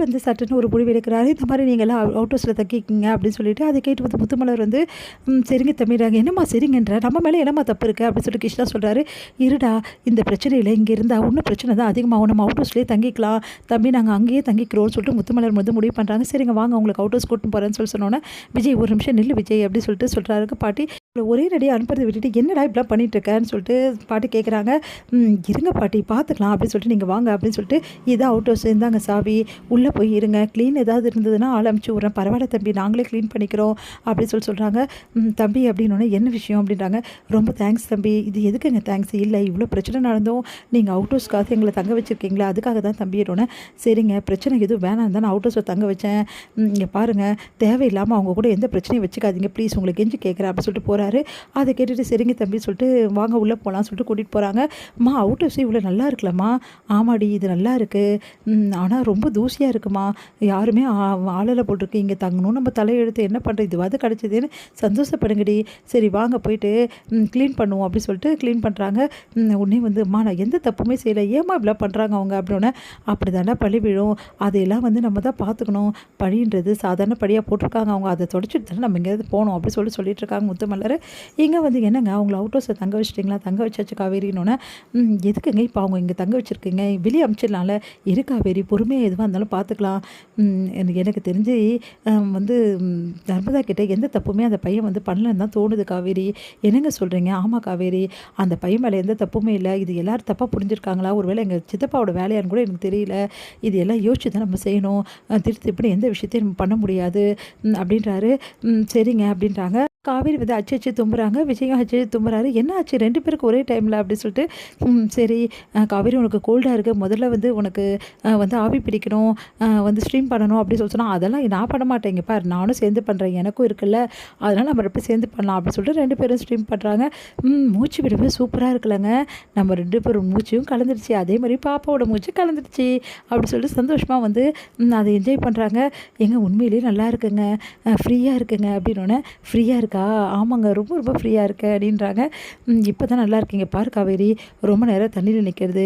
வந்து சட்டுன்னு ஒரு முடிவு எடுக்கிறாரு. இந்த மாதிரி நீங்கள்லாம் அவுட் ஹவுஸில் தங்கிக்கிங்க அப்படின்னு சொல்லிட்டு அதை கேட்டு வந்து முத்துமலர் வந்து சரிங்க தம்பிடாங்க. என்னம்மா சரிங்கன்ற, நம்ம மேலே என்னம்மா தப்பு இருக்குது அப்படின்னு சொல்லிட்டு கிருஷ்ணா சொல்கிறாரு. இருடா, இந்த பிரச்சனையில் இங்கே இருந்தால் இன்னும் பிரச்சனை தான் அதிகமாகும், நம்ம அவுட் ஹவுஸ்லேயே தங்கிக்கலாம் தம்பி, நாங்கள் அங்கேயே தங்கிக்கிறோம்னு சொல்லிட்டு முத்துமலர் வந்து முடிவு பண்ணுறாங்க. சரிங்க வாங்க உங்களுக்கு அவுட் ஹவுஸ் கூட்டின்னு போகிறேன்னு சொல்லி சொன்னோன்னே, விஜய் ஒரு நிமிஷம் நில்லு விஜய் அப்படின்னு சொல்லிட்டு சொல்கிறாரு. பாட்டி ஒரே நடியாக அனுப்புறதை விட்டுட்டு என்னடா இப்படிலாம் பண்ணிட்டு இருக்கேன்னு சொல்லிட்டு பாட்டி கேட்குறாங்க. இருங்க பாட்டி பார்த்துக்கலாம் அப்படின்னு சொல்லிட்டு நீங்கள் வாங்க அப்படின்னு சொல்லிட்டு, இதான் அவுட் ஹவுஸ், இருந்தாங்க சாவி, உள்ளே போய் இருங்க, க்ளீன் ஏதாவது இருந்ததுன்னா ஆரம்பிச்சு விட்றேன், பரவாயில்ல தம்பி நாங்களே க்ளீன் பண்ணிக்கிறோம் அப்படின்னு சொல்கிறாங்க. தம்பி அப்படின்னோடனே என்ன விஷயம் அப்படின்றாங்க. ரொம்ப தேங்க்ஸ் தம்பி. இது எதுக்குங்க தேங்க்ஸ்? இல்லை இவ்வளோ பிரச்சனை நடந்தும் நீங்கள் அவுட் ஹவுஸ்க்காக எங்களை தங்க வச்சுருக்கீங்களா, அதுக்காக தான் தம்பிட்டோன்னே. சரிங்க பிரச்சனை எதுவும் வேணாம் தான் நான் அவுட் ஹவுஸில் தங்க வச்சேன், இங்கே பாருங்கள் தேவையில்லாமல் அவங்க கூட எந்த பிரச்சனையும் வச்சுக்காதீங்க ப்ளீஸ், உங்களுக்கு கெஞ்சி கேட்குறேன் அப்படின்னு சொல்லிட்டு போகிறாரு. அதை கேட்டுட்டு சரிங்க தம்பி சொல்லிட்டு வாங்க உள்ளே போகலான்னு சொல்லிட்டு கூட்டிகிட்டு போகிறாங்க. அம்மா அவுட் ஹவுஸ் இவ்வளோ நல்லா இருக்குல்லம்மா. ஆமாடி இது நல்லா இருக்குது, ஆனால் ரொம்ப தூசியாக இருக்குமா, யாருமே ஆளலை போட்டிருக்கு, இங்கே தங்கணும் நம்ம தலையெழுத்து என்ன பண்ணுறது, இதுவாது கிடச்சிதுன்னு சந்தோஷப்படுங்கடி. சரி வாங்க போயிட்டு க்ளீன் பண்ணுவோம் அப்படின்னு சொல்லிட்டு க்ளீன் பண்ணுறாங்க. உடனே வந்து அம்மா நான் எந்த தப்புமே செய்யலை, ஏமா இப்படிலாம் பண்ணுறாங்க அவங்க அப்படின்னோடனே, அப்படி தானே பழி விழும், அதையெல்லாம் வந்து நம்ம தான் பார்த்துக்கணும், பழின்றது சாதாரண படியாக போட்டிருக்காங்க, அவங்க அதை தொடச்சிட்டு தானே நம்ம எங்கேயாவது போகணும் அப்படி சொல்லிட்டு இருக்காங்க முத்துமலர். இங்கே வந்து என்னங்க அவங்கள அவுட் ஹவுஸில் தங்க வச்சிட்டிங்களா, தங்க வச்சாச்சு காவேரின்னொன்னே, எதுக்குங்க இப்போ அவங்க இங்கே தங்க வச்சுருக்கீங்க, வெளியே அனுப்பிச்சிடலாம்ல, இரு காவேரி பொறுமையாக எதுவாக இருந்தாலும் பார்த்துக்கலாம். எனக்கு தெரிஞ்சு வந்து நர்மதா கிட்ட எந்த தப்புமே அந்த பையன் வந்து பண்ணலன்னு தான் தோணுது காவேரி. என்னங்க சொல்கிறீங்க? ஆமாம் காவேரி, அந்த பையன் மேலே எந்த தப்புமே இல்லை, இது எல்லோரும் தப்பாக புரிஞ்சுருக்காங்களா, ஒருவேளை எங்கள் சித்தப்பாவோட வேலையான்னு கூட எனக்கு தெரியல, இது எல்லாம் யோசிச்சு தான் நம்ம செய்யணும், திருப்பி எந்த விஷயத்தையும் நம்ம பண்ண முடியாது அப்படின்றாரு. சரிங்க அப்படின்றாங்க. காவேரி வந்து அச்சு தும்புறாங்க, விஜயும் அச்சு தும்புறாரு. என்ன ஆச்சு 2 பேருக்கு ஒரே டைமில் அப்படி சொல்லிட்டு, சரி காவேரி உனக்கு கோல்டாக இருக்குது, முதல்ல வந்து உனக்கு வந்து ஆவி பிடிக்கணும், வந்து ஸ்ட்ரீம் பண்ணணும் அப்படின்னு சொன்னால், அதெல்லாம் நான் பண்ண மாட்டேங்க பார், நானும் சேர்ந்து பண்ணுறேன், எனக்கும் இருக்குல்ல, அதனால் நம்ம 2 பேரும் சேர்ந்து பண்ணலாம் அப்படின்னு சொல்லிட்டு 2 பேரும் ஸ்ட்ரீம் பண்ணுறாங்க. மூச்சு விடவே சூப்பராக இருக்குல்லங்க, நம்ம 2 பேரும் மூச்சும் கலந்துருச்சு, அதே மாதிரி பாப்பாவோட மூச்சு கலந்துருச்சு அப்படி சொல்லிட்டு சந்தோஷமாக வந்து அதை என்ஜாய் பண்ணுறாங்க. எங்க உண்மையிலேயே நல்லா இருக்குங்க, ஃப்ரீயாக இருக்குங்க அப்படின்னோடனே, ஃப்ரீயாக இருக்கு ஆமாங்க ரொம்ப ரொம்ப ஃப்ரீயாக இருக்கு அப்படின்றாங்க. இப்போ தான் நல்லா இருக்கீங்க பாரு காவேரி, ரொம்ப நேரம் தண்ணியில் நிற்கிறது,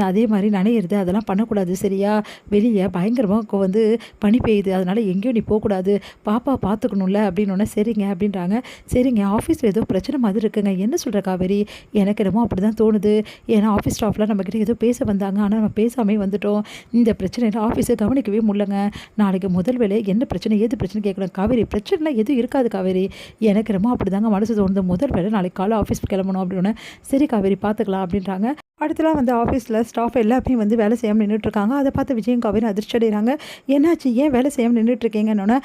அதே மாதிரி நனையிறது அதெல்லாம் பண்ணக்கூடாது சரியா, வெளியே பயங்கரமாக வந்து பனி பெய்யுது, அதனால் எங்கேயும் நீ போகக்கூடாது, பாப்பா பார்த்துக்கணும்ல அப்படின்னோடனே, சரிங்க அப்படின்றாங்க. சரிங்க ஆஃபீஸில் ஏதோ பிரச்சனை மாதிரி இருக்குங்க, என்ன சொல்கிற காவேரி, எனக்கு என்னமோ அப்படி தான் தோணுது, ஏன்னா ஆஃபீஸ் ஸ்டாஃப்லாம் நம்மக்கிட்ட ஏதோ பேச வந்தாங்க, ஆனால் நம்ம பேசாமே வந்துட்டோம், இந்த பிரச்சனையில் ஆஃபீஸை கவனிக்கவே முடியலங்க, நாளைக்கு முதல் வேலை என்ன பிரச்சனை ஏது பிரச்சனை கேட்கணும் காவேரி, பிரச்சனைலாம் எதுவும் இருக்காது காவேரி, எனக்கு என்னமோ அப்படி தாங்க மனசு தோணுது, முதல் வேலை நாளைக்கு காலை ஆஃபீஸ் கிளம்பணும் அப்படின்னு. சரி காவேரி பார்த்துக்கலாம் அப்படின்றாங்க. அடுத்தலாம் வந்து ஆஃபீஸில் ஸ்டாஃப் எல்லாமே வந்து வேலை செய்யாமல் நின்றுட்டுருக்காங்க. அதை பார்த்து விஜயும் காவேரி அதிர்ச்சி அடைகிறாங்க. என்னாச்சு ஏன் வேலை செய்யாமல் நின்றுட்டுருக்கீங்கன்னொன்னே,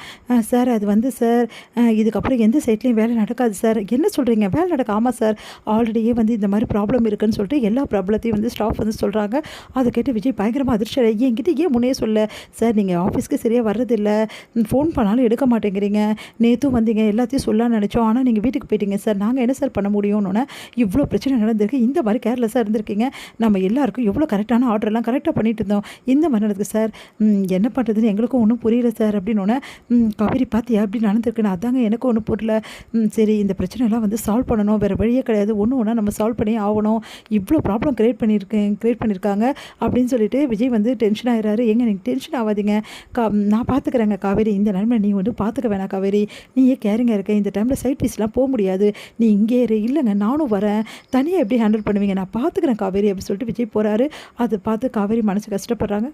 சார் அது வந்து சார் இதுக்கப்புறம் எந்த சைட்லேயும் வேலை நடக்காது சார். என்ன சொல்கிறீங்க, வேலை நடக்க? ஆமாம் சார், ஆல்ரெடியே வந்து இந்த மாதிரி ப்ராப்ளம் இருக்குதுன்னு சொல்லிட்டு எல்லா ப்ராப்ளத்தையும் வந்து ஸ்டாஃப் வந்து சொல்கிறாங்க. அதை கேட்டு விஜய் பயங்கரமாக அதிர்ச்சி அடைய, என்கிட்ட ஏன் முன்னே சொல்ல சார், நீங்கள் ஆஃபீஸ்க்கு சரியாக வர்றதில்ல, ஃபோன் பண்ணாலும் எடுக்க மாட்டேங்கிறீங்க, நேற்றும் வந்தீங்க எல்லாத்தையும் சொல்லலாம்னு நினச்சோம், ஆனால் நீங்கள் வீட்டுக்கு போயிட்டீங்க சார், நாங்கள் என்ன சார் பண்ண முடியும்னு, இவ்வளோ பிரச்சனை நடந்திருக்கு, இந்த மாதிரி கேர்லெஸ்ஸாக இருந்திருக்கீங்க, நம்ம எல்லாருக்கும் எவ்வளோ கரெக்டான ஆர்டர்லாம் கரெக்டாக பண்ணிட்டு இருந்தோம், இந்த மாதிரி நடக்குது சார், என்ன பண்ணுறதுன்னு எங்களுக்கும் ஒன்றும் புரியல சார் அப்படின்னோடனே, காவேரி பார்த்தியா அப்படி நடந்திருக்குன்னு, அதாங்க எனக்கும் ஒன்றும் புரியல, சரி இந்த பிரச்சனைலாம் வந்து சால்வ் பண்ணணும், வேறு வழியே கிடையாது, ஒன்று நம்ம சால்வ் பண்ணி ஆகணும், இவ்வளோ ப்ராப்ளம் கிரியேட் பண்ணியிருக்காங்க அப்படின்னு சொல்லிட்டு விஜய் வந்து டென்ஷன் ஆகிறாரு. எங்க நீங்கள் டென்ஷன் ஆகாதீங்க, நான் பார்த்துக்கிறேங்க காவேரி, இந்த நிலைமை நீ வந்து பார்த்துக்க வேணாம் காவேரி, நீ ஏன் கேரிங்காக இருக்க, இந்த டைமில் சைட் பீஸ்லாம் போக முடியாது, நீ இங்கே இல்லைங்க நானும் வரேன், தனியாக எப்படி ஹேண்டில் பண்ணுவீங்க, நான் பார்த்துக்கிறேன் காவேரி அப்படி சொல்லிட்டு விஜய் போகிறாரு. அதை பார்த்து காவேரி மனசு கஷ்டப்படுறாங்க.